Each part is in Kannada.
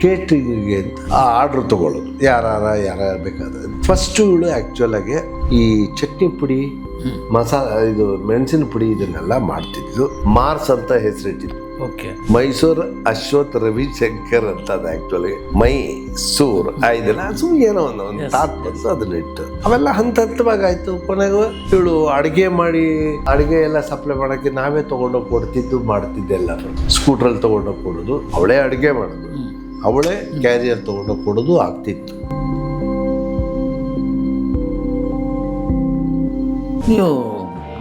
ಕೇಟ್ರಿಂಗಿಗೆ ಅಂತ ಆರ್ಡ್ರ್ ತೊಗೊಳ್ಳೋದು ಯಾರು ಬೇಕಾದ್ರೆ. ಫಸ್ಟು ಇವಳು ಆ್ಯಕ್ಚುಲಾಗಿ ಈ ಚಟ್ನಿ ಪುಡಿ ಇದು ಮೆಣಸಿನ ಪುಡಿ ಇದನ್ನೆಲ್ಲ ಮಾಡ್ತಿದ್ಲು. ಮಾರ್ಸ್ ಅಂತ ಹೆಸರಿಟ್ಟಿದ್ಲು. ಮೈಸೂರು ಅಶ್ವಥ್ ರವಿಶಂಕರ್ ಅಂತ ಅದು ಆ್ಯಕ್ಚುಲಿ ಮೈಸೂರು ಇದೆಲ್ಲ ಏನೋ ಒಂದು ತಾತ್ ಬಂದು ಅದನ್ನ ಇಟ್ಟು ಅವೆಲ್ಲ ಹಂತವಾಗಿ ಆಯ್ತು. ಕೊನೆಗೂ ಇವಳು ಅಡಿಗೆ ಎಲ್ಲ ಸಪ್ಲೈ ಮಾಡೋಕ್ಕೆ ನಾವೇ ತಗೊಂಡೋಗಿ ಕೊಡ್ತಿದ್ದು ಮಾಡ್ತಿದ್ದೆಲ್ಲ. ಸ್ಕೂಟ್ರಲ್ಲಿ ತಗೊಂಡೋಗಿ ಕೊಡೋದು, ಅವಳೇ ಅಡುಗೆ ಮಾಡೋದು, ಅವಳೇ ಕ್ಯಾರಿಯರ್ ತಗೊಂಡೋಗಿ ಕೊಡೋದು ಆಗ್ತಿತ್ತು. ನೀವು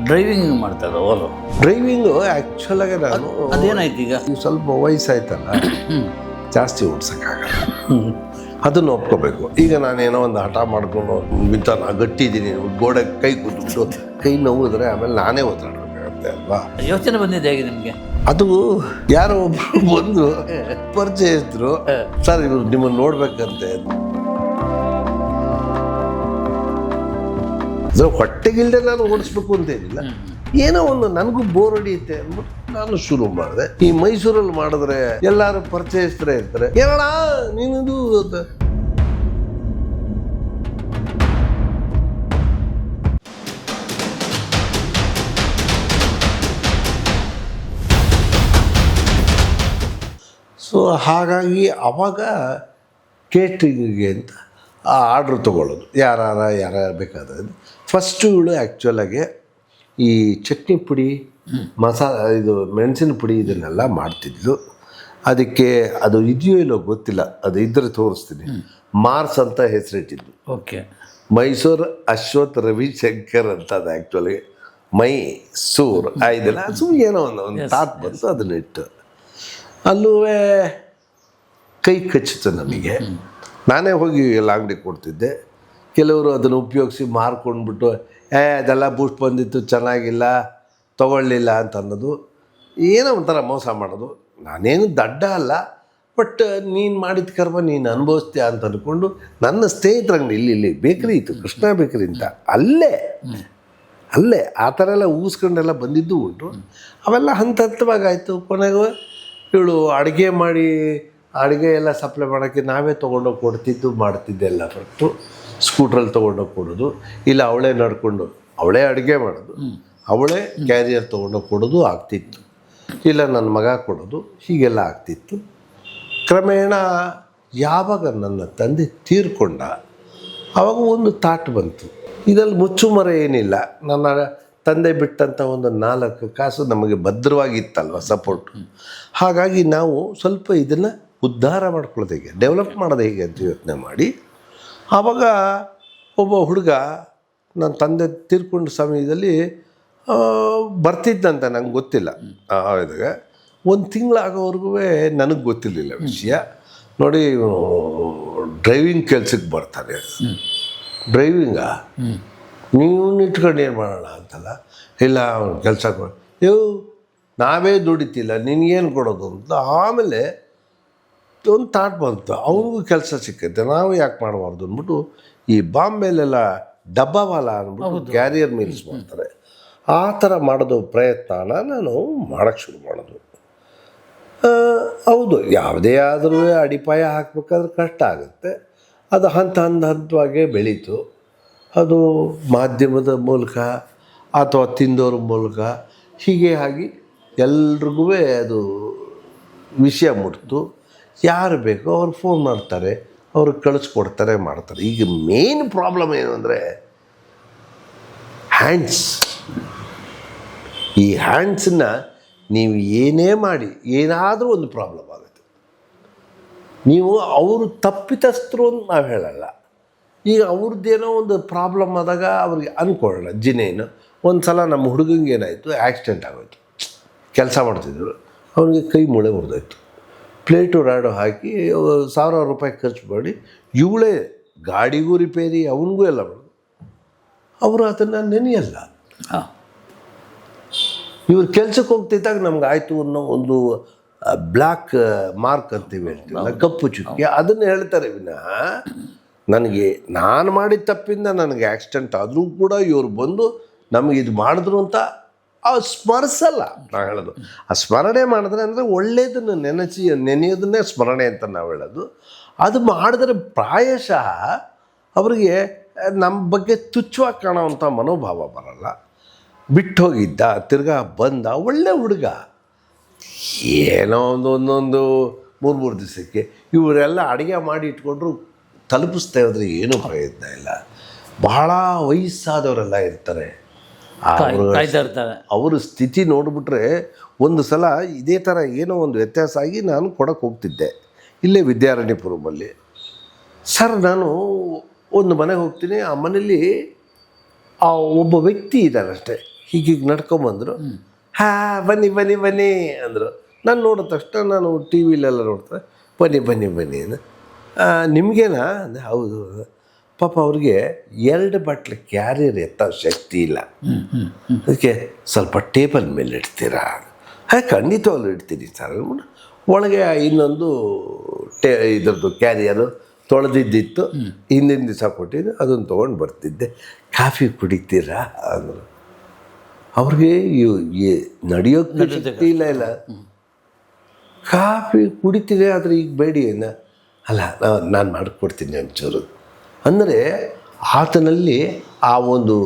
ಡ್ರೈವಿಂಗ್ ಮಾಡ್ತಾರೆ ಅವರು? ಡ್ರೈವಿಂಗು ಆ್ಯಕ್ಚುಲಾಗಿ ನಾನು ಅದೇನಾಯ್ತು ಈಗ ಸ್ವಲ್ಪ ವಯಸ್ಸಾಯ್ತಲ್ಲ, ಜಾಸ್ತಿ ಓಡ್ಸೋಕ್ಕಾಗಲ್ಲ, ಅದನ್ನು ಒಪ್ಕೋಬೇಕು. ಈಗ ನಾನೇನೋ ಒಂದು ಹಠ ಮಾಡ್ಕೊಂಡು ನಾನು ಗಟ್ಟಿದ್ದೀನಿ, ಗೋಡೆ ಕೈ ಕೂತ್ಬಿಟ್ಟು ಕೈ ನೋವಿದ್ರೆ ಆಮೇಲೆ ನಾನೇ ಓದಾಡಬೇಕಾಗತ್ತೆ ಅಲ್ವಾ. ಯೋಚನೆ ಬಂದಿದೆ ಹೇಗೆ ನಿಮಗೆ? ಅದು ಯಾರೋ ಒಬ್ರು ಬಂದು ಪರಿಚಯಿಸಿದ್ರು, ಸರ್ ಇವರು ನಿಮ್ಮನ್ನು ನೋಡ್ಬೇಕಂತೆ. ಹೊಟ್ಟೆಗಿಲ್ದೆ ನಾನು ಓಡಿಸ್ಬೇಕು ಅಂತೇನಿಲ್ಲ, ಏನೋ ಒಂದು ನನಗೂ ಬೋರ್ ಹೊಡಿಯುತ್ತೆ ಅಂದ್ಬಿಟ್ಟು ನಾನು ಶುರು ಮಾಡಿದೆ. ಈ ಮೈಸೂರಲ್ಲಿ ಮಾಡಿದ್ರೆ ಎಲ್ಲರೂ ಪರಿಚಯಿಸ್ತಾರೆ ಇರ್ತಾರೆ, ಏನಣ್ಣ ನೀನಿದು ಸೊ ಹಾಗಾಗಿ ಅವಾಗ ಕೇಟ್ರಿಂಗಿಗೆ ಅಂತ ಆರ್ಡ್ರ್ ತೊಗೊಳ್ಳೋದು ಯಾರು ಬೇಕಾದ್ರೆ. ಫಸ್ಟು ಇವಳು ಆ್ಯಕ್ಚುಲಾಗಿ ಈ ಚಟ್ನಿ ಪುಡಿ ಇದು ಮೆಣಸಿನ ಪುಡಿ ಇದನ್ನೆಲ್ಲ ಮಾಡ್ತಿದ್ಲು. ಅದಕ್ಕೆ ಅದು ಇದೆಯೋ ಇಲ್ಲೋ ಗೊತ್ತಿಲ್ಲ, ಅದು ಇದ್ರೆ ತೋರಿಸ್ತೀನಿ. ಮಾರ್ಸ್ ಅಂತ ಹೆಸರಿಟ್ಟಿದ್ಲು. ಮೈಸೂರು ಅಶ್ವಥ್ ರವಿಶಂಕರ್ ಅಂತ ಅದು ಆ್ಯಕ್ಚುಲಿ ಮೈಸೂರು ಇದೆಲ್ಲ ಏನೋ ಒಂದು ತಾತ್ ಬಂತು ಅದನ್ನ ಇಟ್ಟು ಅಲ್ಲೂ ಕೈ ಕಚ್ಚಿತು ನಮಗೆ. ನಾನೇ ಹೋಗಿ ಎಲ್ಲ ಅಂಗಡಿ ಕೊಡ್ತಿದ್ದೆ. ಕೆಲವರು ಅದನ್ನು ಉಪಯೋಗಿಸಿ ಮಾರ್ಕೊಂಡ್ಬಿಟ್ಟು ಅದೆಲ್ಲ ಬೂಸ್ಟ್ ಬಂದಿತ್ತು ಚೆನ್ನಾಗಿಲ್ಲ ತೊಗೊಳ್ಳಿಲ್ಲ ಅಂತ ಅನ್ನೋದು, ಏನೋ ಒಂಥರ ಮೋಸ ಮಾಡೋದು. ನಾನೇನು ದಡ್ಡ ಅಲ್ಲ, ಬಟ್ ನೀನು ಮಾಡಿದ ಕರ್ಮ ನೀನು ಅನುಭವಿಸ್ತೀಯ ಅಂತ ಅಂದ್ಕೊಂಡು ನನ್ನ ಸ್ನೇಹಿತರ ಅಂಗಡಿ ಇಲ್ಲಿ ಬೇಕ್ರಿ ಇತ್ತು, ಕೃಷ್ಣ ಬೇಕ್ರಿ ಅಂತ, ಅಲ್ಲೇ ಆ ಥರ ಎಲ್ಲ ಊಸ್ಕೊಂಡೆಲ್ಲ ಬಂದಿದ್ದು ಉಂಟು. ಅವೆಲ್ಲ ಹಂತವಾಗಿ ಆಯಿತು. ಕೊನೆಗೂ ಇವಳು ಅಡುಗೆ ಎಲ್ಲ ಸಪ್ಲೈ ಮಾಡೋಕ್ಕೆ ನಾವೇ ತೊಗೊಂಡೋಗಿ ಕೊಡ್ತಿದ್ದು ಮಾಡ್ತಿದ್ದೆಲ್ಲ. ಫಸ್ಟು ಸ್ಕೂಟ್ರಲ್ಲಿ ತೊಗೊಂಡೋಗಿ ಕೊಡೋದು, ಇಲ್ಲ ಅವಳೇ ನಡ್ಕೊಂಡು ಅವಳೇ ಅಡುಗೆ ಮಾಡೋದು, ಅವಳೇ ಕ್ಯಾರಿಯರ್ ತೊಗೊಂಡೋಗಿ ಕೊಡೋದು ಆಗ್ತಿತ್ತು, ಇಲ್ಲ ನನ್ನ ಮಗ ಕೊಡೋದು, ಹೀಗೆಲ್ಲ ಆಗ್ತಿತ್ತು. ಕ್ರಮೇಣ ಯಾವಾಗ ನನ್ನ ತಂದೆ ತೀರ್ಕೊಂಡ ಆವಾಗ ಒಂದು ತಾಟ್ ಬಂತು. ಇದರಲ್ಲಿ ಮುಚ್ಚುಮರ ಏನಿಲ್ಲ, ನನ್ನ ತಂದೆ ಬಿಟ್ಟಂಥ ಒಂದು 4 ಕಾಸು ನಮಗೆ ಭದ್ರವಾಗಿತ್ತಲ್ವ ಸಪೋರ್ಟ್. ಹಾಗಾಗಿ ನಾವು ಸ್ವಲ್ಪ ಇದನ್ನು ಉದ್ಧಾರ ಮಾಡ್ಕೊಳ್ಳೋದು ಹೇಗೆ, ಡೆವಲಪ್ ಮಾಡೋದು ಹೇಗೆ ಅಂತ ಯೋಚನೆ ಮಾಡಿ ಆವಾಗ ಒಬ್ಬ ಹುಡುಗ ನನ್ನ ತಂದೆ ತೀರ್ಕೊಂಡ ಸಮಯದಲ್ಲಿ ಬರ್ತಿದ್ದಂತ ನಂಗೆ ಗೊತ್ತಿಲ್ಲ. ಇದಾಗ 1 ತಿಂಗಳಾಗೋವರೆಗೂ ನನಗೆ ಗೊತ್ತಿರಲಿಲ್ಲ ವಿಷಯ. ನೋಡಿ ಡ್ರೈವಿಂಗ್ ಕೆಲ್ಸಕ್ಕೆ ಬರ್ತಾರೆ, ಡ್ರೈವಿಂಗಾ ನೀವು ಇಟ್ಕೊಂಡು ಏನು ಮಾಡೋಣ ಅಂತಲ್ಲ, ಇಲ್ಲ ಅವ್ನು ಕೆಲಸ ನಾವೇ ದುಡಿತಿಲ್ಲ ನಿನಗೇನು ಕೊಡೋದು ಅಂತ. ಆಮೇಲೆ ಒಂದು ಥಾಟ್ ಬಂತು, ಅವನಿಗೂ ಕೆಲಸ ಸಿಕ್ಕೈತೆ ನಾವು ಯಾಕೆ ಮಾಡಬಾರ್ದು ಅಂದ್ಬಿಟ್ಟು ಈ ಬಾಂಬೆಲೆಲ್ಲ ಡಬ್ಬಾವಾಲ ಅಂದ್ಬಿಟ್ಟು ಕ್ಯಾರಿಯರ್ ಮೀಲ್ಸ್ ಮಾಡ್ತಾರೆ, ಆ ಥರ ಮಾಡೋದು ಪ್ರಯತ್ನ ನಾನು ಮಾಡೋಕ್ಕೆ ಶುರು ಮಾಡೋದು. ಹೌದು, ಯಾವುದೇ ಆದರೂ ಅಡಿಪಾಯ ಹಾಕಬೇಕಾದ್ರೆ ಕಷ್ಟ ಆಗುತ್ತೆ. ಅದು ಹಂತವಾಗಿ ಬೆಳೀತು. ಅದು ಮಾಧ್ಯಮದ ಮೂಲಕ ಅಥವಾ ತಿಂದೋರ ಮೂಲಕ ಹೀಗೆ ಆಗಿ ಎಲ್ರಿಗೂ ಅದು ವಿಷಯ ಮುಟ್ತು. ಯಾರು ಬೇಕೋ ಅವ್ರು ಫೋನ್ ಮಾಡ್ತಾರೆ, ಅವ್ರಿಗೆ ಕಳಿಸ್ಕೊಡ್ತಾರೆ, ಮಾಡ್ತಾರೆ. ಈಗ ಮೇನ್ ಪ್ರಾಬ್ಲಮ್ ಏನು ಅಂದರೆ ಹ್ಯಾಂಡ್ಸ್. ಈ ಹ್ಯಾಂಡ್ಸನ್ನ ನೀವು ಏನೇ ಮಾಡಿ ಏನಾದರೂ ಒಂದು ಪ್ರಾಬ್ಲಮ್ ಆಗುತ್ತೆ. ನೀವು ಅವರು ತಪ್ಪಿತಸ್ಥರು ಅಂತ ನಾವು ಹೇಳಲ್ಲ. ಈಗ ಅವ್ರದ್ದೇನೋ ಒಂದು ಪ್ರಾಬ್ಲಮ್ ಆದಾಗ ಅವ್ರಿಗೆ ಅಂದ್ಕೊಳ್ಳೋಣ. ಜಿನೇನು ಒಂದು ಸಲ ನಮ್ಮ ಹುಡುಗಂಗೆ ಏನಾಯಿತು, ಆ್ಯಕ್ಸಿಡೆಂಟ್ ಆಗೋಯ್ತು. ಕೆಲಸ ಮಾಡ್ತಿದ್ರು, ಅವನಿಗೆ ಕೈ ಮೂಳೆ ಮುರಿದೋಯ್ತು. ಪ್ಲೇಟು ರಾಡು ಹಾಕಿ 1000 ರೂಪಾಯಿ ಖರ್ಚು ಮಾಡಿ ಇವಳೇ ಗಾಡಿಗೂ ರಿಪೇರಿ ಅವನಿಗೂ ಎಲ್ಲ ಮಾಡೋದು. ಅವರು ಅದನ್ನು ನೆನೆಯಲ್ಲ. ಇವ್ರು ಕೆಲ್ಸಕ್ಕೆ ಹೋಗ್ತಿದ್ದಾಗ ನಮ್ಗೆ ಆಯಿತು ಅನ್ನೋ ಒಂದು ಬ್ಲ್ಯಾಕ್ ಮಾರ್ಕ್ ಅಂತೀವಿ, ಹೇಳ್ತೀವಲ್ಲ, ಕಪ್ಪು ಚುಕ್ಕೆ, ಅದನ್ನು ಹೇಳ್ತಾರೆ ವಿನಃ ನನಗೆ ನಾನು ಮಾಡಿದ ತಪ್ಪಿಂದ ನನಗೆ ಆಕ್ಸಿಡೆಂಟ್ ಆದರೂ ಕೂಡ ಇವ್ರು ಬಂದು ನಮಗೆ ಇದು ಮಾಡಿದ್ರು ಅಂತ ಸ್ಮರಿಸಲ್ಲ ನಾವು ಹೇಳೋದು. ಆ ಸ್ಮರಣೆ ಮಾಡಿದ್ರೆ ಅಂದರೆ ಒಳ್ಳೆಯದನ್ನು ನೆನೆಯೋದನ್ನೇ ಸ್ಮರಣೆ ಅಂತ ನಾವು ಹೇಳೋದು. ಅದು ಮಾಡಿದ್ರೆ ಪ್ರಾಯಶಃ ಅವರಿಗೆ ನಮ್ಮ ಬಗ್ಗೆ ತುಚ್ಛವಾಗಿ ಕಾಣೋವಂಥ ಮನೋಭಾವ ಬರಲ್ಲ. ಬಿಟ್ಟು ಹೋಗಿದ್ದ, ತಿರ್ಗಾ ಬಂದ, ಒಳ್ಳೆ ಹುಡುಗ, ಏನೋ ಒಂದೊಂದು 3 ದಿವಸಕ್ಕೆ ಇವರೆಲ್ಲ ಅಡುಗೆ ಮಾಡಿ ಇಟ್ಕೊಂಡ್ರು ತಲುಪಿಸ್ತಾ ಹೋದ್ರೆ ಏನೂ ಪ್ರಯತ್ನ ಇಲ್ಲ. ಬಹಳ ವಯಸ್ಸಾದವರೆಲ್ಲ ಇರ್ತಾರೆ, ಕಾಯ್ತಾ ಇರ್ತಾರೆ. ಅವ್ರ ಸ್ಥಿತಿ ನೋಡಿಬಿಟ್ರೆ ಒಂದು ಸಲ ಇದೇ ಥರ ಏನೋ ಒಂದು ವ್ಯತ್ಯಾಸ ಆಗಿ ನಾನು ಕೊಡಕ್ಕೆ ಹೋಗ್ತಿದ್ದೆ ಇಲ್ಲೇ ವಿದ್ಯಾರಣ್ಯಪುರಮಲ್ಲಿ. ಸರ್ ನಾನು ಒಂದು ಮನೆಗೆ ಹೋಗ್ತೀನಿ, ಆ ಮನೇಲಿ ಆ ಒಬ್ಬ ವ್ಯಕ್ತಿ ಇದ್ದಾನಷ್ಟೇ, ಹೀಗೀಗೆ ನಡ್ಕೊಂಬಂದರು. ಬನ್ನಿ ಬನ್ನಿ ಬನ್ನಿ ಅಂದರು. ನಾನು ನೋಡಿದ ತಕ್ಷಣ ನಾನು ಟಿ ವಿಲೆಲ್ಲ ನೋಡ್ತಾರೆ, ಬನ್ನಿ ಬನ್ನಿ ಬನ್ನಿ ಅಂದ. ನಿಮಗೇನಾ ಅಂದರೆ ಹೌದು. ಪಾಪ ಅವ್ರಿಗೆ 2 ಬಾಟ್ಲ್ ಕ್ಯಾರಿಯರ್ ಎತ್ತ ಶಕ್ತಿ ಇಲ್ಲ, ಅದಕ್ಕೆ ಸ್ವಲ್ಪ ಟೇಬಲ್ ಮೇಲೆ ಇಡ್ತೀರಾ? ಖಂಡಿತವಾಗ್ಲೂ ಇಡ್ತೀನಿ ಸರ್. ಒಳಗೆ ಇನ್ನೊಂದು ಇದ್ರದ್ದು ಕ್ಯಾರಿಯರು ತೊಳೆದಿದ್ದಿತ್ತು, ಹಿಂದಿನ ದಿವಸ ಕೊಟ್ಟಿದ್ದು, ಅದನ್ನು ತೊಗೊಂಡು ಬರ್ತಿದ್ದೆ. ಕಾಫಿ ಕುಡಿತೀರಾ ಅಂದರು. ಅವ್ರಿಗೆ ನಡೆಯೋಕ್ಕೆ ಶಕ್ತಿ ಇಲ್ಲ. ಕಾಫಿ ಕುಡಿತೀರಿ ಆದರೆ ಈಗ ಬೇಡಿ ಏನ ಅಲ್ಲ, ನಾನು ಮಾಡಿಕೊಡ್ತೀನಿ ಒಂಚೂರು ಅಂದರೆ ಆತನಲ್ಲಿ ಆ ಒಂದು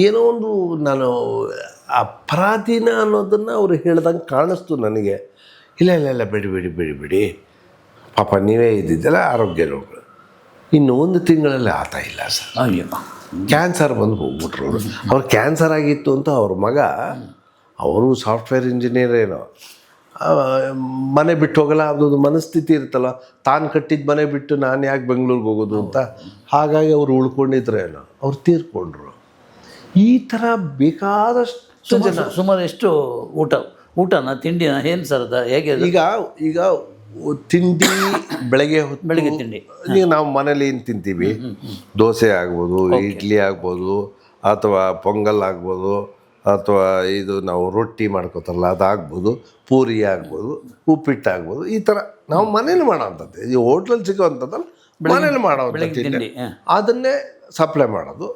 ಏನೋ ಒಂದು ನಾನು ಅಪರಾಧಿನ ಅನ್ನೋದನ್ನು ಅವರು ಹೇಳ್ದಂಗೆ ಕಾಣಿಸ್ತು ನನಗೆ. ಇಲ್ಲ ಬಿಡಿ ಪಾಪ ನೀವೇ ಇದ್ದಿದ್ದಲ್ಲ, ಆರೋಗ್ಯ ರೋಗ. ಇನ್ನು 1 ತಿಂಗಳಲ್ಲಿ ಆತ ಇಲ್ಲ ಸರ್. ಕ್ಯಾನ್ಸರ್ ಬಂದು ಹೋಗ್ಬಿಟ್ರು ಅವರು. ಅವ್ರು ಕ್ಯಾನ್ಸರ್ ಆಗಿತ್ತು ಅಂತ ಅವ್ರ ಮಗ, ಅವರು ಸಾಫ್ಟ್ವೇರ್ ಇಂಜಿನಿಯರ್ ಏನೋ, ಮನೆ ಬಿಟ್ಟು ಹೋಗಲ್ಲ, ಅದೊಂದು ಮನಸ್ಥಿತಿ ಇರುತ್ತಲ್ಲ, ತಾನು ಕಟ್ಟಿದ ಮನೆ ಬಿಟ್ಟು ನಾನು ಯಾಕೆ ಬೆಂಗಳೂರಿಗೆ ಹೋಗೋದು ಅಂತ. ಹಾಗಾಗಿ ಅವರು ಉಳ್ಕೊಂಡಿದ್ರೇನೋ, ಅವ್ರು ತೀರ್ಕೊಂಡ್ರು. ಈ ಥರ ಬೇಕಾದಷ್ಟು ಜನ. ಸುಮಾರು ಎಷ್ಟು ಊಟನ ತಿಂಡಿನ ಏನು ಸರ್ ಅದು ಹೇಗೆ? ಈಗ ತಿಂಡಿ ಬೆಳಗ್ಗೆ ತಿಂಡಿ ಈಗ ನಾವು ಮನೇಲಿ ಏನು ತಿಂತೀವಿ, ದೋಸೆ ಆಗ್ಬೋದು, ಇಡ್ಲಿ ಆಗ್ಬೋದು, ಅಥವಾ ಪೊಂಗಲ್ ಆಗ್ಬೋದು, ಅಥವಾ ಇದು ನಾವು ರೊಟ್ಟಿ ಮಾಡ್ಕೋತಾರಲ್ಲ ಅದಾಗ್ಬೋದು, ಪೂರಿ ಆಗ್ಬೋದು, ಉಪ್ಪಿಟ್ಟು ಆಗ್ಬೋದು. ಈ ಥರ ನಾವು ಮನೇಲಿ ಮಾಡೋವಂಥದ್ದು, ಈ ಹೋಟ್ಲಲ್ಲಿ ಸಿಗೋವಂಥದ್ದಲ್ಲ, ಮನೇಲಿ ಮಾಡೋವಂಥ ತಿಂಡಿ ಅದನ್ನೇ ಸಪ್ಲೈ ಮಾಡೋದು.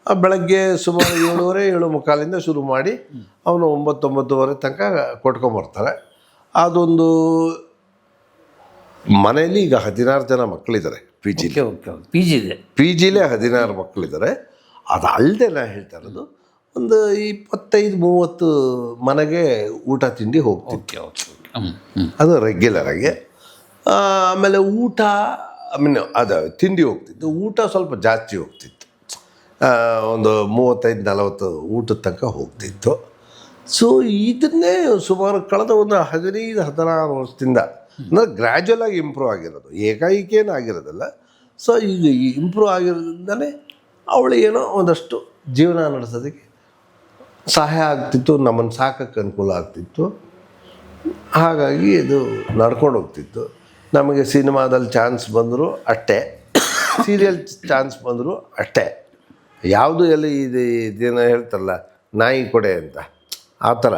ಬೆಳಗ್ಗೆ ಸುಮಾರು 7:30 ಶುರು ಮಾಡಿ ಅವನು 9-9:30 ತನಕ ಕೊಟ್ಕೊಂಬರ್ತಾರೆ. ಅದೊಂದು ಮನೇಲಿ ಈಗ 16 ಜನ ಮಕ್ಕಳಿದ್ದಾರೆ ಪಿ ಜಿಲೇ 16 ಮಕ್ಕಳಿದ್ದಾರೆ. ಅದು ಅಲ್ಲದೆ ನಾನು ಹೇಳ್ತಾ ಇರೋದು ಒಂದು 25-30 ಮನೆಗೆ ಊಟ ತಿಂಡಿ ಹೋಗ್ತಿತ್ತು, ಅದು ರೆಗ್ಯುಲರಾಗಿ. ಆಮೇಲೆ ಊಟ ಅದು ತಿಂಡಿ ಹೋಗ್ತಿತ್ತು, ಊಟ ಸ್ವಲ್ಪ ಜಾಸ್ತಿ ಹೋಗ್ತಿತ್ತು, ಒಂದು 35-40 ಊಟದ ತನಕ ಹೋಗ್ತಿತ್ತು. ಸೊ ಇದನ್ನೇ ಸುಮಾರು ಕಳೆದ ಒಂದು 15-16 ವರ್ಷದಿಂದ ಅಂದರೆ ಗ್ರ್ಯಾಜುವಲ್ ಆಗಿ ಇಂಪ್ರೂವ್ ಆಗಿರೋದು, ಏಕಾಏಕೇನು ಆಗಿರೋದಲ್ಲ. ಸೊ ಈಗ ಇಂಪ್ರೂವ್ ಆಗಿರೋದ್ರಿಂದಲೇ ಅವಳು ಏನೋ ಒಂದಷ್ಟು ಜೀವನ ನಡೆಸೋದಕ್ಕೆ ಸಹಾಯ ಆಗ್ತಿತ್ತು, ನಮ್ಮನ್ನು ಸಾಕಕ್ಕೆ ಅನುಕೂಲ ಆಗ್ತಿತ್ತು. ಹಾಗಾಗಿ ಇದು ನಡ್ಕೊಂಡು ಹೋಗ್ತಿತ್ತು. ನಮಗೆ ಸಿನಿಮಾದಲ್ಲಿ ಚಾನ್ಸ್ ಬಂದರೂ ಅಷ್ಟೇ, ಸೀರಿಯಲ್ ಚಾನ್ಸ್ ಬಂದರೂ ಅಷ್ಟೇ. ಯಾವುದು ಎಲ್ಲ ಇದೇನೋ ಹೇಳ್ತಾರಲ್ಲ ನಾಯಿ ಕೊಡೆ ಅಂತ, ಆ ಥರ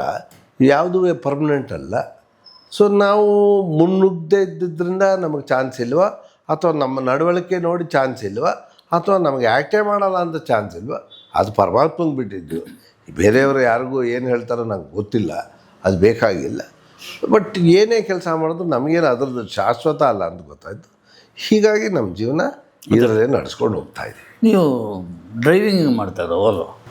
ಯಾವುದೂ ಪರ್ಮನೆಂಟ್ ಅಲ್ಲ. ಸೊ ನಾವು ಮುನ್ನುಗ್ಗದೇ ಇದ್ದಿದ್ದರಿಂದ ನಮಗೆ ಚಾನ್ಸ್ ಇಲ್ವಾ, ಅಥವಾ ನಮ್ಮ ನಡವಳಿಕೆ ನೋಡಿ ಚಾನ್ಸ್ ಇಲ್ವಾ, ಅಥವಾ ನಮಗೆ ಆ್ಯಕ್ಟೇ ಮಾಡಲ್ಲ ಅಂತ ಚಾನ್ಸ್ ಇಲ್ವಾ, ಅದು ಪರಮಾತ್ಮಂಗೆ ಬಿಟ್ಟಿದ್ದು. ಬೇರೆಯವರು ಯಾರಿಗೂ ಏನು ಹೇಳ್ತಾರೋ ನಂಗೆ ಗೊತ್ತಿಲ್ಲ, ಅದು ಬೇಕಾಗಿಲ್ಲ. ಬಟ್ ಏನೇ ಕೆಲಸ ಮಾಡಿದ್ರು ನಮಗೇನು ಅದರದ್ದು ಶಾಶ್ವತ ಅಲ್ಲ ಅಂತ ಗೊತ್ತಾಯಿತು. ಹೀಗಾಗಿ ನಮ್ಮ ಜೀವನ ಇದರಲ್ಲೇ ನಡೆಸ್ಕೊಂಡು ಹೋಗ್ತಾಯಿದೆ. ನೀವು ಡ್ರೈವಿಂಗ್ ಮಾಡ್ತಾರೋ?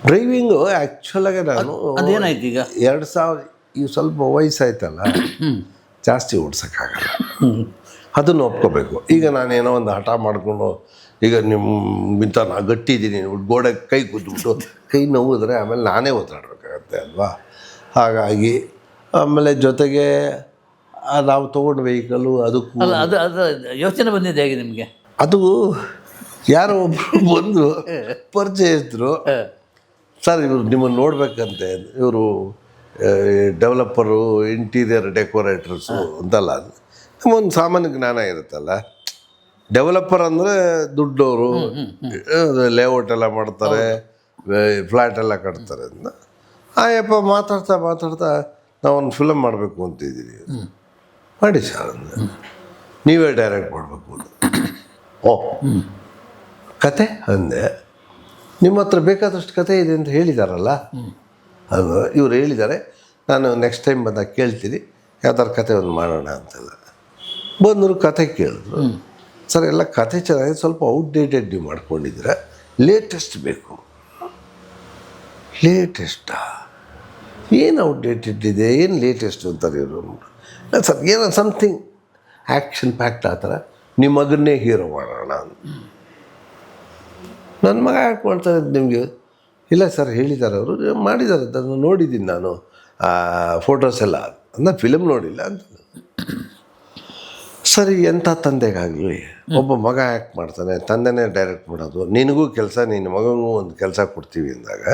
ಡ್ರೈವಿಂಗು ಆ್ಯಕ್ಚುಲಾಗಿ ನಾನು ಅದೇನಾಯ್ತು ಈಗ 2000 ಈಗ ಸ್ವಲ್ಪ ವಯಸ್ಸಾಯ್ತಲ್ಲ, ಜಾಸ್ತಿ ಓಡ್ಸೋಕ್ಕಾಗಲ್ಲ, ಅದನ್ನು ಒಪ್ಕೋಬೇಕು. ಈಗ ನಾನೇನೋ ಒಂದು ಹಠ ಮಾಡಿಕೊಂಡು ಈಗ ನಿಮ್ಗಿಂತ ನಾ ಗಟ್ಟಿದ್ದೀನಿ, ಗೋಡೆ ಕೈ ಕೂತ್ಬಿಟ್ಟು ಕೈ ನೋವಿದ್ರೆ ಆಮೇಲೆ ನಾನೇ ಒತ್ತಾಡಬೇಕಾಗತ್ತೆ ಅಲ್ವಾ. ಹಾಗಾಗಿ ಆಮೇಲೆ ಜೊತೆಗೆ ನಾವು ತೊಗೊಂಡು ವೆಹಿಕಲ್ಲು ಅದಕ್ಕೂ ಅದು ಯೋಚನೆ ಬಂದಿದೆ ಹೇಗೆ ನಿಮಗೆ? ಅದು ಯಾರೋ ಒಬ್ಬರು ಬಂದು ಪರಿಚಯಿಸಿದ್ರು, ಸರ್ ಇವರು ನಿಮ್ಮನ್ನು ನೋಡ್ಬೇಕಂತೆ, ಇವರು ಡೆವಲಪರು, ಇಂಟೀರಿಯರ್ ಡೆಕೋರೇಟರ್ಸು ಅಂತಲ್ಲ, ನಮ್ಮೊಂದು ಸಾಮಾನ್ಯ ಜ್ಞಾನ ಇರುತ್ತಲ್ಲ. ಡೆವಲಪರ್ ಅಂದರೆ ದುಡ್ಡವರು, ಲೇಔಟ್ ಎಲ್ಲ ಮಾಡ್ತಾರೆ, ಫ್ಲ್ಯಾಟ್ ಎಲ್ಲ ಕಟ್ತಾರೆ ಅಂತ. ಆಯಪ್ಪ ಮಾತಾಡ್ತಾ ನಾವೊಂದು ಫಿಲಮ್ ಮಾಡಬೇಕು ಅಂತಿದ್ದೀರಿ. ಮಾಡಿ ಸರ್ ಅಂದರೆ, ನೀವೇ ಡೈರೆಕ್ಟ್ ಮಾಡಬೇಕು ಅಂತ. ಓ ಕತೆ ಅಂದೆ, ನಿಮ್ಮ ಹತ್ರ ಬೇಕಾದಷ್ಟು ಕತೆ ಇದೆ ಅಂತ ಹೇಳಿದಾರಲ್ಲ, ಅದು ಇವ್ರು ಹೇಳಿದ್ದಾರೆ, ನಾನು ನೆಕ್ಸ್ಟ್ ಟೈಮ್ ಬಂದಾಗ ಕೇಳ್ತೀನಿ ಯಾವ್ದಾರು ಕತೆ ಒಂದು ಮಾಡೋಣ ಅಂತೆಲ್ಲ. ಬಂದರು ಕತೆ ಕೇಳಿದ್ರು. ಸರ್ ಎಲ್ಲ ಕತೆ ಚೆನ್ನಾಗಿ, ಸ್ವಲ್ಪ ಔಟ್ಡೇಟೆಡ್ ನೀವು ಮಾಡ್ಕೊಂಡಿದ್ದೀರ, ಲೇಟೆಸ್ಟ್ ಬೇಕು. ಲೇಟೆಸ್ಟಾ? ಏನು ಔಟ್ಡೇಟೆಡ್ ಇದೆ, ಏನು ಲೇಟೆಸ್ಟ್ ಅಂತಾರೆ ಇವರು. ಸರ್ ಏನೋ ಸಮಥಿಂಗ್ ಆ್ಯಕ್ಷನ್ ಪ್ಯಾಕ್ಟ್ ಆ ಥರ, ನಿಮ್ಮ ಮಗನ್ನೇ ಹೀರೋ ಮಾಡೋಣ ಅಂತ. ನನ್ನ ಮಗ ಯಾಕೆ ಮಾಡ್ತಾರೆ ನಿಮಗೆ? ಇಲ್ಲ ಸರ್ ಹೇಳಿದ್ದಾರೆ ಅವರು, ಮಾಡಿದ್ದಾರೆ ಅದನ್ನು ನೋಡಿದ್ದೀನಿ ನಾನು, ಫೋಟೋಸ್ ಎಲ್ಲ, ಅಂದರೆ ಫಿಲಮ್ ನೋಡಿಲ್ಲ ಅಂತ. ಸರಿ, ಎಂಥ ತಂದೆಗಾಗಲಿ ಒಬ್ಬ ಮಗ ಆ್ಯಕ್ಟ್ ಮಾಡ್ತಾನೆ, ತಂದೆನೇ ಡೈರೆಕ್ಟ್ ಮಾಡೋದು, ನಿನಗೂ ಕೆಲಸ, ನಿನ್ನ ಮಗನಿಗೂ ಒಂದು ಕೆಲಸ ಕೊಡ್ತೀವಿ ಅಂದಾಗ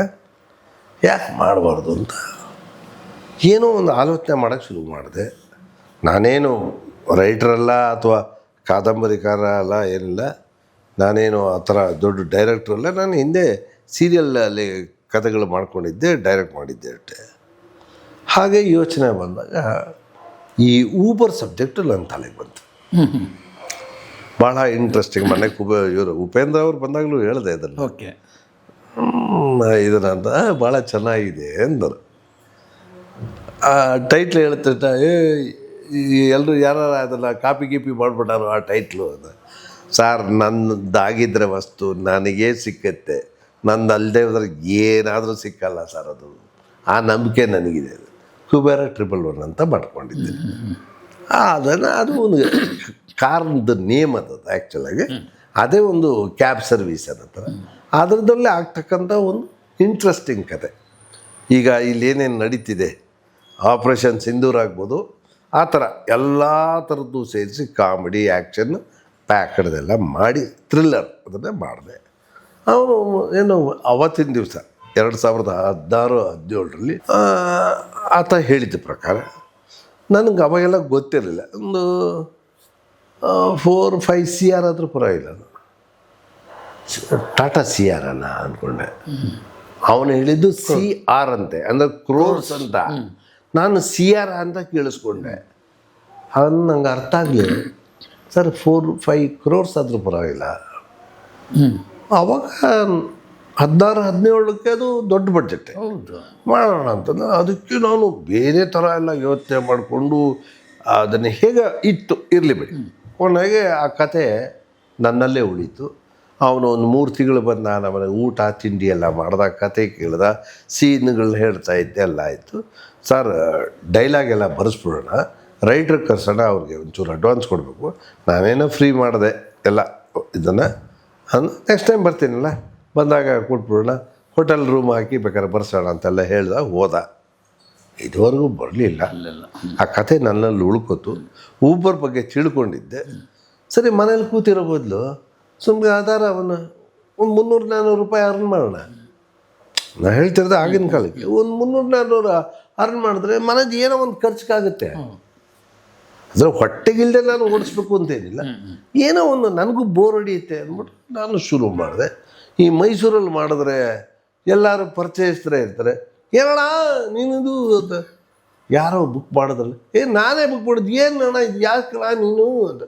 ಯಾಕೆ ಮಾಡಬಾರ್ದು ಅಂತ ಏನೋ ಒಂದು ಆಲೋಚನೆ ಮಾಡೋಕ್ಕೆ ಶುರು ಮಾಡಿದೆ. ನಾನೇನು ರೈಟ್ರಲ್ಲ ಅಥವಾ ಕಾದಂಬರಿಕಾರ ಅಲ್ಲ, ಏನಿಲ್ಲ, ನಾನೇನು ಆ ಥರ ದೊಡ್ಡ ಡೈರೆಕ್ಟ್ರಲ್ಲ. ನಾನು ಹಿಂದೆ ಸೀರಿಯಲಲ್ಲಿ ಕಥೆಗಳು ಮಾಡ್ಕೊಂಡಿದ್ದೆ, ಡೈರೆಕ್ಟ್ ಮಾಡಿದ್ದೆ ಅಷ್ಟೆ. ಹಾಗೆ ಯೋಚನೆ ಬಂದಾಗ ಈ ಊಬರ್ ಸಬ್ಜೆಕ್ಟು ನನ್ನ ತಲೆಗೆ ಬಂತು. ಭಾಳ ಇಂಟ್ರೆಸ್ಟಿಂಗ್. ಮನೆಗೆ ಇವರು ಉಪೇಂದ್ರ ಅವ್ರು ಬಂದಾಗಲೂ ಹೇಳಿದೆ ಇದನ್ನು. ಓಕೆ, ಇದನ್ನಂತ ಭಾಳ ಚೆನ್ನಾಗಿದೆ ಅಂದರು. ಟೈಟ್ಲ್ ಹೇಳ್ತಿಟ್ಟ ಎಲ್ಲರೂ ಯಾರು ಅದನ್ನು ಕಾಪಿ ಗೀಪಿ ಮಾಡಿಬಿಟ್ಟಾರೋ ಆ ಟೈಟ್ಲು ಅಂತ. ಸಾರ್, ನನ್ನದಾಗಿದ್ದರೆ ವಸ್ತು ನನಗೇ ಸಿಕ್ಕತ್ತೆ, ನಂದು ಅಲ್ಲದೆ ಹೋದ್ರೆ ಏನಾದರೂ ಸಿಕ್ಕಲ್ಲ ಸರ್. ಅದು ಆ ನಂಬಿಕೆ ನನಗಿದೆ. ಕುಬೇರ 111 ಅಂತ ಮಾಡ್ಕೊಂಡಿದ್ದೆ. ಅದನ್ನು ಅದು ಒಂದು ಕಾರ್ದು ನೇಮ್ ಅದು ಆ್ಯಕ್ಚುಲಾಗಿ. ಅದೇ ಒಂದು ಕ್ಯಾಬ್ ಸರ್ವೀಸ್ ಅನ್ನೋ ಥರ ಅದರದಲ್ಲೇ ಆಗ್ತಕ್ಕಂಥ ಒಂದು ಇಂಟ್ರೆಸ್ಟಿಂಗ್ ಕತೆ. ಈಗ ಇಲ್ಲೇನೇನು ನಡೀತಿದೆ, ಆಪ್ರೇಷನ್ ಸಿಂಧೂರ್ ಆಗ್ಬೋದು, ಆ ಥರ ಎಲ್ಲ ಥರದ್ದು ಸೇರಿಸಿ ಕಾಮಿಡಿ, ಆ್ಯಕ್ಷನ್ ಪ್ಯಾಕಡ್ದೆಲ್ಲ ಮಾಡಿ ಥ್ರಿಲ್ಲರ್ ಅದನ್ನೇ ಮಾಡಿದೆ. ಅವನು ಏನು ಅವತ್ತಿನ ದಿವಸ 2016-17ರಲ್ಲಿ ಆತ ಹೇಳಿದ್ದ ಪ್ರಕಾರ, ನನಗೆ ಅವಾಗೆಲ್ಲ ಗೊತ್ತಿರಲಿಲ್ಲ, ಒಂದು 4-5 CR ಆದರೂ ಪರವಾಗಿಲ್ಲ. ಟಾಟಾ CR ಅನ್ನ ಅಂದ್ಕೊಂಡೆ. ಅವನು ಹೇಳಿದ್ದು CR ಅಂತೆ, ಅಂದರೆ ಕ್ರೋರ್ಸ್ ಅಂತ. ನಾನು CR ಅಂತ ಕೇಳಿಸ್ಕೊಂಡೆ. ಅವನು ನಂಗೆ ಅರ್ಥ ಆಗಲಿಲ್ಲ. ಸರ್ 4-5 crores ಆದರೂ ಪರವಾಗಿಲ್ಲ. ಆವಾಗ 16-17ಕ್ಕೆ ಅದು ದೊಡ್ಡ ಬಡ್ಜೆಟ್ಟೆ. ಹೌದು, ಮಾಡೋಣ ಅಂತಂದ್ರೆ ಅದಕ್ಕೆ ನಾನು ಬೇರೆ ಥರ ಎಲ್ಲ ಯೋಚನೆ ಮಾಡಿಕೊಂಡು ಅದನ್ನು ಹೇಗೆ ಇರಲಿ ಬಿಡಿ. ಕೊನೆಗೆ ಆ ಕತೆ ನನ್ನಲ್ಲೇ ಉಳೀತು. ಅವನು ಒಂದು 3 ತಿಂಗಳು ಬಂದ ನಮ್ಮನೆ ಊಟ ತಿಂಡಿ ಎಲ್ಲ ಮಾಡ್ದಾಗ ಕತೆ ಕೇಳ್ದ, ಸೀನ್ಗಳು ಹೇಳ್ತಾ ಇದ್ದೆ, ಎಲ್ಲ ಆಯಿತು. ಸರ್, ಡೈಲಾಗ್ ಎಲ್ಲ ಬರೆಸ್ಬಿಡೋಣ, ರೈಟ್ರ್ ಕರ್ಸೋಣ, ಅವ್ರಿಗೆ ಒಂಚೂರು ಅಡ್ವಾನ್ಸ್ ಕೊಡಬೇಕು, ನಾನೇನೋ ಫ್ರೀ ಮಾಡಿದೆ ಎಲ್ಲ ಇದನ್ನು, ನೆಕ್ಸ್ಟ್ ಟೈಮ್ ಬರ್ತೀನಲ್ಲ ಬಂದಾಗ ಕೊಟ್ಬಿಡೋಣ, ಹೋಟೆಲ್ ರೂಮ್ ಹಾಕಿ ಬೇಕಾದ್ರೆ ಬರ್ಸೋಣ ಅಂತೆಲ್ಲ ಹೇಳ್ದ. ಹೋದ. ಇದುವರೆಗೂ ಬರಲಿಲ್ಲ. ಆ ಕತೆ ನನ್ನಲ್ಲಿ ಉಳ್ಕೊತು. ಊಬರ್ ಬಗ್ಗೆ ತಿಳ್ಕೊಂಡಿದ್ದೆ. ಸರಿ, ಮನೇಲಿ ಕೂತಿರೋ ಬದಲು ಸುಮ್ಮನೆ ಆಧಾರ ಅವನು ಒಂದು 300-400 ರೂಪಾಯಿ ಅರ್ನ್ ಮಾಡೋಣ. ನಾನು ಹೇಳ್ತಿರೋದು ಆಗಿನ ಕಾಲಕ್ಕೆ ಒಂದು 300-400 ಅರ್ನ್ ಮಾಡಿದ್ರೆ ಮನೇದು ಏನೋ ಒಂದು ಖರ್ಚಿಗಾಗುತ್ತೆ. ಅಂದರೆ ಹೊಟ್ಟೆಗಿಲ್ಲದೆ ನಾನು ಓಡಿಸ್ಬೇಕು ಅಂತೇನಿಲ್ಲ, ಏನೋ ಒಂದು ನನಗೂ ಬೋರ್ ಹೊಡಿಯುತ್ತೆ ಅಂದ್ಬಿಟ್ಟು ನಾನು ಶುರು ಮಾಡಿದೆ. ಈ ಮೈಸೂರಲ್ಲಿ ಮಾಡಿದ್ರೆ ಎಲ್ಲರೂ ಪರಿಚಯಿಸ್ತಾರೆ ಇರ್ತಾರೆ, ಏನಣ್ಣ ನೀನಿದು ಅಂತ ಯಾರೋ ಬುಕ್ ಮಾಡೋದ್ರಲ್ಲ, ನಾನೇ ಬುಕ್ ಮಾಡೋದು, ಏನು ಅಣ್ಣ ಇದು ಯಾಕಣ್ಣ ನೀನು ಅಂತ.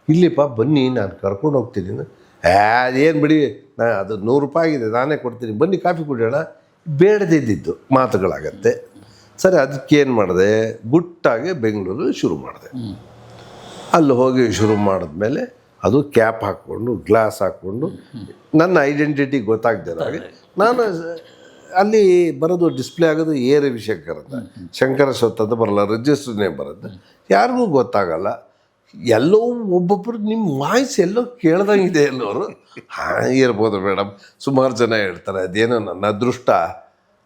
ಇಲ್ಲಿಪ್ಪ ಬನ್ನಿ ನಾನು ಕರ್ಕೊಂಡು ಹೋಗ್ತೀನಿ. ಅದೇನು ಬಿಡಿ, ಅದು 100 ರೂಪಾಯಿ ಆಗಿದೆ, ನಾನೇ ಕೊಡ್ತೀನಿ, ಬನ್ನಿ ಕಾಫಿ ಕುಡಿಯೋಣ. ಬೇಡದಿದ್ದಿದ್ದು ಮಾತುಗಳಾಗತ್ತೆ. ಸರಿ, ಅದಕ್ಕೇನು ಮಾಡಿದೆ, ಗುಟ್ಟಾಗಿ ಬೆಂಗಳೂರಲ್ಲಿ ಶುರು ಮಾಡಿದೆ. ಅಲ್ಲಿ ಹೋಗಿ ಶುರು ಮಾಡಿದ್ಮೇಲೆ ಅದು ಕ್ಯಾಪ್ ಹಾಕ್ಕೊಂಡು, ಗ್ಲಾಸ್ ಹಾಕ್ಕೊಂಡು, ನನ್ನ ಐಡೆಂಟಿಟಿ ಗೊತ್ತಾಗ್ದೆ ಹಾಗೆ ನಾನು ಅಲ್ಲಿ ಬರೋದು, ಡಿಸ್ಪ್ಲೇ ಆಗೋದು ಎ ರವಿಶಂಕರ್ ಅಂತ, ಶಂಕರ ಸ್ವತ್ತದ ಬರಲ್ಲ, ರಿಜಿಸ್ಟರ್ನೇ ಬರುತ್ತೆ, ಯಾರಿಗೂ ಗೊತ್ತಾಗಲ್ಲ. ಎಲ್ಲೋ ಒಬ್ಬೊಬ್ಬರು ನಿಮ್ಮ ವಾಯ್ಸ್ ಎಲ್ಲೋ ಕೇಳ್ದಂಗಿದೆ ಎಲ್ಲವರು. ಹಾಂ ಇರ್ಬೋದು ಮೇಡಮ್, ಸುಮಾರು ಜನ ಹೇಳ್ತಾರೆ, ಅದೇನೋ ನನ್ನ ಅದೃಷ್ಟ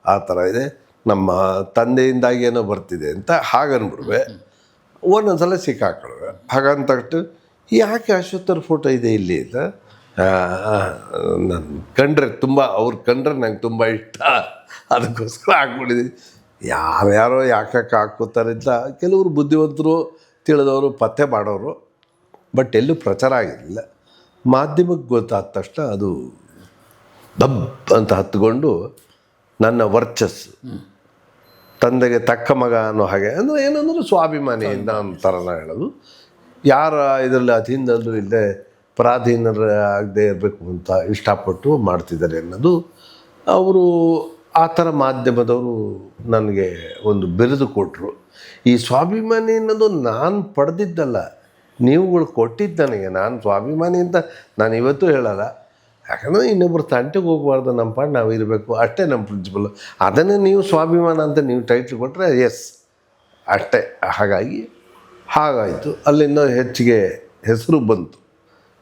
ಆ ಥರ ಇದೆ, ನಮ್ಮ ತಂದೆಯಿಂದಾಗಿ ಏನೋ ಬರ್ತಿದೆ ಅಂತ ಹಾಗನ್ಬಿಡುವೆ. ಒಂದೊಂದ್ಸಲ ಸಿಕ್ಕಾಕೊಳ್ಳುವೆ. ಹಾಗಂತಟ್ಟು ಯಾಕೆ ಅಶ್ವತ್ಥರ ಫೋಟೋ ಇದೆ ಇಲ್ಲಿ ಅಂತ ನಾನು ಕಂಡ್ರೆ ತುಂಬ, ಅವ್ರು ಕಂಡ್ರೆ ನಂಗೆ ತುಂಬ ಇಷ್ಟ, ಅದಕ್ಕೋಸ್ಕರ ಹಾಕ್ಬಿಟ್ಟಿದ್ದೀನಿ. ಯಾರ್ಯಾರೋ ಯಾಕೆ ಹಾಕ್ಕೋತಾರೆ ಅಂತ ಕೆಲವರು ಬುದ್ಧಿವಂತರು, ತಿಳಿದವರು, ಪತ್ತೆ ಮಾಡೋರು, ಬಟ್ ಎಲ್ಲೂ ಪ್ರಚಾರ ಆಗಿರಲಿಲ್ಲ. ಮಾಧ್ಯಮಕ್ಕೆ ಗೊತ್ತಾದ ತಕ್ಷಣ ಅದು ದಬ್ ಅಂತ ಹತ್ಕೊಂಡು ನನ್ನ ವರ್ಚಸ್ಸು, ತಂದೆಗೆ ತಕ್ಕ ಮಗ ಅನ್ನೋ ಹಾಗೆ, ಅಂದರೆ ಏನಂದ್ರೆ ಸ್ವಾಭಿಮಾನಿಯಿಂದ ಅಂತಾರಲ್ಲ ಹೇಳೋದು. ಯಾರ ಇದರಲ್ಲಿ ಅಧೀನದಲ್ಲೂ ಇಲ್ಲದೆ ಪರಾಧೀನರ ಆಗದೆ ಇರಬೇಕು ಅಂತ ಇಷ್ಟಪಟ್ಟು ಮಾಡ್ತಿದ್ದಾರೆ ಅನ್ನೋದು. ಅವರು ಆ ಥರ ಮಾಧ್ಯಮದವರು ನನಗೆ ಒಂದು ಬಿರುದು ಕೊಟ್ಟರು. ಈ ಸ್ವಾಭಿಮಾನಿ ಅನ್ನೋದು ನಾನು ಪಡೆದಿದ್ದಲ್ಲ, ನೀವುಗಳು ಕೊಟ್ಟಿದ್ದು ನನಗೆ. ನಾನು ಸ್ವಾಭಿಮಾನಿ ಅಂತ ನಾನು ಇವತ್ತೂ ಹೇಳಲ್ಲ, ಯಾಕಂದರೆ ಇನ್ನೊಬ್ಬರು ತಂಟೆಗೆ ಹೋಗಬಾರ್ದು, ನಮ್ಮ ಪಾಡು ನಾವು ಇರಬೇಕು, ಅಷ್ಟೇ ನಮ್ಮ ಪ್ರಿನ್ಸಿಪಲ್. ಅದನ್ನೇ ನೀವು ಸ್ವಾಭಿಮಾನ ಅಂತ ನೀವು ಟೈಟ್ಲ್ ಕೊಟ್ಟರೆ ಎಸ್ ಅಷ್ಟೇ. ಹಾಗಾಯಿತು. ಅಲ್ಲಿಂದ ಹೆಚ್ಚಿಗೆ ಹೆಸರು ಬಂತು.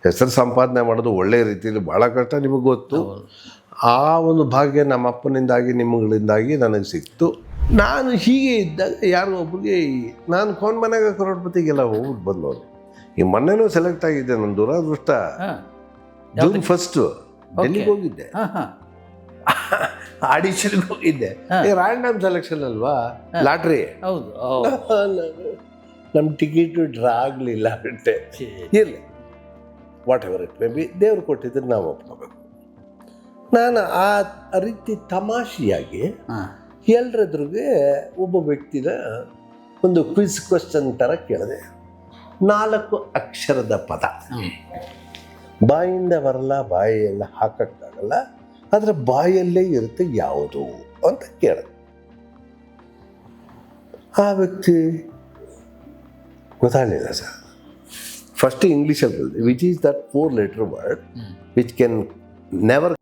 ಹೆಸರು ಸಂಪಾದನೆ ಮಾಡೋದು ಒಳ್ಳೆಯ ರೀತಿಯಲ್ಲಿ ಭಾಳ ಕಷ್ಟ, ನಿಮಗೆ ಗೊತ್ತು. ಆ ಒಂದು ಭಾಗ್ಯ ನಮ್ಮ ಅಪ್ಪನಿಂದಾಗಿ ನಿಮ್ಮಗಳಿಂದಾಗಿ ನನಗೆ ಸಿಕ್ತು. ನಾನು ಹೀಗೆ ಇದ್ದಾಗ ಯಾರೋ ಒಬ್ಬರಿಗೆ ನಾನು ಫೋನ್ ಮನೆಗೆ ಕರೋಡ್ಪತಿಗೆಲ್ಲ ಹೋಗ್ಬಿಟ್ಟು ಬಂದವರು. ಈ ಮೊನ್ನೆನೂ ಸೆಲೆಕ್ಟ್ ಆಗಿದ್ದೆ. ನನ್ನ ದುರಾದೃಷ್ಟ ಜೂನ್ 1 ಡೆಲ್ಲಿಗೆ ಹೋಗಿದ್ದೆ, ಆಡಿಷನ್ಗೆ ಹೋಗಿದ್ದೆ. ರ್ಯಾಂಡಮ್ ಸೆಲೆಕ್ಷನ್ ಅಲ್ವಾ, ಲಾಟ್ರಿ. ಹೌದು. ನಮ್ಮ ಟಿಕೆಟು ಡ್ರಾ ಆಗಲಿಲ್ಲ ಅಷ್ಟೇ. ಇರಲಿ, what ever it may be, ದೇವ್ರು ಕೊಟ್ಟಿದ್ರೆ ನಾವು ಒಪ್ಕೋಬೇಕು. ನಾನು ಆ ರೀತಿ ತಮಾಷೆಯಾಗಿ ಎಲ್ಲರದ್ರಿಗೆ ಒಬ್ಬ ವ್ಯಕ್ತಿನ ಒಂದು ಕ್ವಿಜ್ ಕ್ವೆಶ್ಚನ್ ಥರ ಕೇಳಿದೆ. 4 ಅಕ್ಷರದ ಪದ, ಬಾಯಿಂದ ಬರಲ್ಲ, ಬಾಯಿಯೆಲ್ಲ ಹಾಕೋಕ್ಕಾಗಲ್ಲ, ಆದರೆ ಬಾಯಲ್ಲೇ ಇರುತ್ತೆ, ಯಾವುದು ಅಂತ ಕೇಳಿದೆ. ಆ ವ್ಯಕ್ತಿ ಗೊತ್ತಾಗಲಿಲ್ಲ ಸರ್. ಫಸ್ಟ್ ಇಂಗ್ಲೀಷಲ್ಲಿ which is that 4 letter word which can never